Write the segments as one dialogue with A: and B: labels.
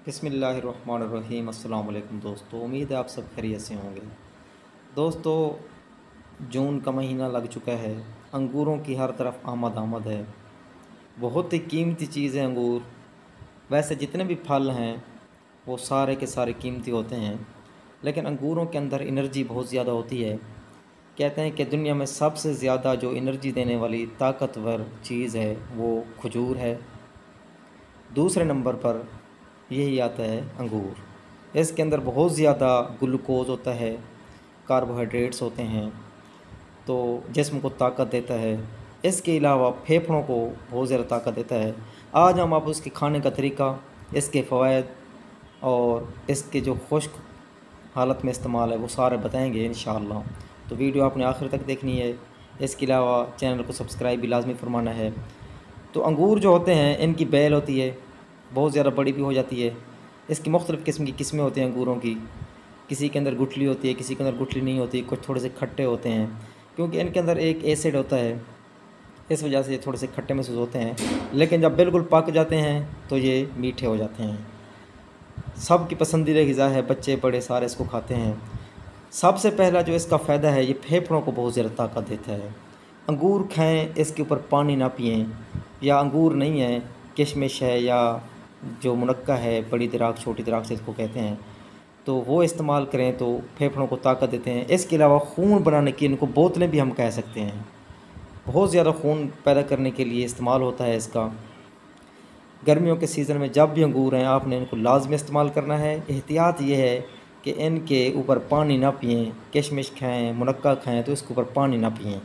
A: बिस्मिल्लाहिर्रहमानिर्रहीम। अस्सलाम वालेकुम दोस्तों, उम्मीद है आप सब खैरियत से होंगे। दोस्तों, जून का महीना लग चुका है, अंगूरों की हर तरफ आमद आमद है। बहुत ही कीमती चीज़ है अंगूर। वैसे जितने भी फल हैं वो सारे के सारे कीमती होते हैं, लेकिन अंगूरों के अंदर एनर्जी बहुत ज़्यादा होती है। कहते हैं कि दुनिया में सबसे ज़्यादा जो एनर्जी देने वाली ताकतवर चीज़ है वो खजूर है। दूसरे नंबर पर यही आता है अंगूर। इसके अंदर बहुत ज़्यादा ग्लूकोज होता है, कार्बोहाइड्रेट्स होते हैं, तो जिस्म को ताकत देता है। इसके अलावा फेफड़ों को बहुत ज़्यादा ताकत देता है। आज हम आप उसके खाने का तरीका, इसके फ़वाइद और इसके जो खुश्क हालत में इस्तेमाल है वो सारे बताएंगे इंशाअल्लाह। तो वीडियो आपने आखिर तक देखनी है। इसके अलावा चैनल को सब्सक्राइब भी लाजमी फरमाना है। तो अंगूर जो होते हैं इनकी बेल होती है, बहुत ज़्यादा बड़ी भी हो जाती है। इसकी मुख्तलिफ़ किस्म की किस्में होती हैं अंगूरों की। किसी के अंदर गुठली होती है, किसी के अंदर गुठली नहीं होती, कुछ थोड़े से खट्टे होते हैं क्योंकि इनके अंदर एक एसिड होता है, इस वजह से ये थोड़े से खट्टे महसूस होते हैं। लेकिन जब बिल्कुल पक जाते हैं तो ये मीठे हो जाते हैं। सबकी पसंदीदा ग़िज़ा है, बच्चे बड़े सारे इसको खाते हैं। सबसे पहला जो इसका फ़ायदा है, ये फेफड़ों को बहुत ज़्यादा ताकत देता है। अंगूर खाएं, इसके ऊपर पानी ना पिएं। या अंगूर नहीं है, किशमिश है या जो मुनक्का है, बड़ी दराख छोटी दराख से इसको कहते हैं, तो वो इस्तेमाल करें तो फेफड़ों को ताकत देते हैं। इसके अलावा खून बनाने की इनको बोतलें भी हम कह सकते हैं, बहुत ज़्यादा खून पैदा करने के लिए इस्तेमाल होता है इसका। गर्मियों के सीज़न में जब भी अंगूर हैं आपने इनको लाजमी इस्तेमाल करना है। एहतियात ये है कि इनके ऊपर पानी ना पिएं। किशमिश खाएँ, मुनक्का खाएँ तो इसके ऊपर पानी ना पिएं,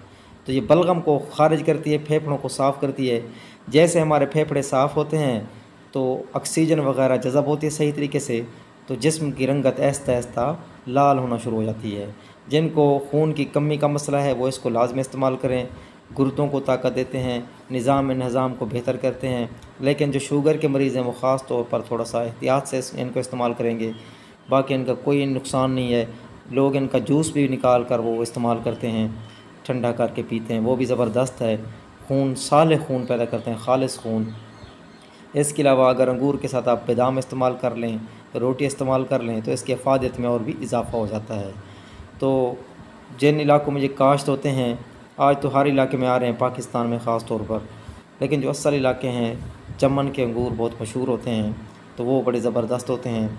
A: तो ये बलगम को ख़ारिज करती है, फेफड़ों को साफ़ करती है। जैसे हमारे फेफड़े साफ़ होते हैं तो ऑक्सीजन वगैरह जज़ब होती है सही तरीके से, तो जिस्म की रंगत आहिस्ता आहिस्ता लाल होना शुरू हो जाती है। जिनको खून की कमी का मसला है वो इसको लाजमी इस्तेमाल करें। गुर्दों को ताकत देते हैं, निज़ाम को बेहतर करते हैं। लेकिन जो शुगर के मरीज़ हैं वो ख़ास तौर पर थोड़ा सा एहतियात से इनको इस्तेमाल करेंगे। बाकी इनका कोई नुकसान नहीं है। लोग इनका जूस भी निकाल कर वो इस्तेमाल करते हैं, ठंडा करके पीते हैं, वो भी ज़बरदस्त है। खून, साले खून पैदा करते हैं, खालिस खून। इसके अलावा अगर अंगूर के साथ आप बादाम इस्तेमाल कर लें, रोटी इस्तेमाल कर लें तो इसकी अफ़ादियत में और भी इजाफ़ा हो जाता है। तो जिन इलाकों में ये काश्त होते हैं, आज तो हर इलाके में आ रहे हैं पाकिस्तान में ख़ास तौर पर, लेकिन जो असल इलाके हैं, चमन के अंगूर बहुत मशहूर होते हैं, तो वो बड़े ज़बरदस्त होते हैं।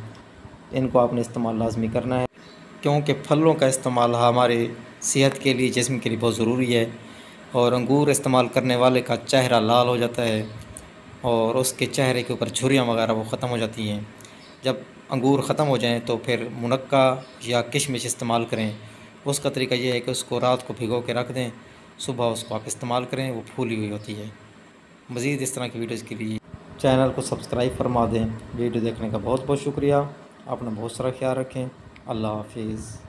A: इनको आपने इस्तेमाल लाजमी करना है क्योंकि फलों का इस्तेमाल हमारे सेहत के लिए, जिस्म के लिए बहुत ज़रूरी है। और अंगूर इस्तेमाल करने वाले का चेहरा लाल हो जाता है और उसके चेहरे के ऊपर झुर्रियाँ वगैरह वो ख़त्म हो जाती हैं। जब अंगूर ख़त्म हो जाएं तो फिर मुनक्का या किशमिश इस्तेमाल करें। उसका तरीका ये है कि उसको रात को भिगो के रख दें, सुबह उसको आप इस्तेमाल करें, वो फूली हुई होती है। मज़ीद इस तरह की वीडियोज़ के लिए चैनल को सब्सक्राइब फरमा दें। वीडियो देखने का बहुत बहुत शुक्रिया। अपना बहुत सारा ख्याल रखें। अल्लाह हाफिज़।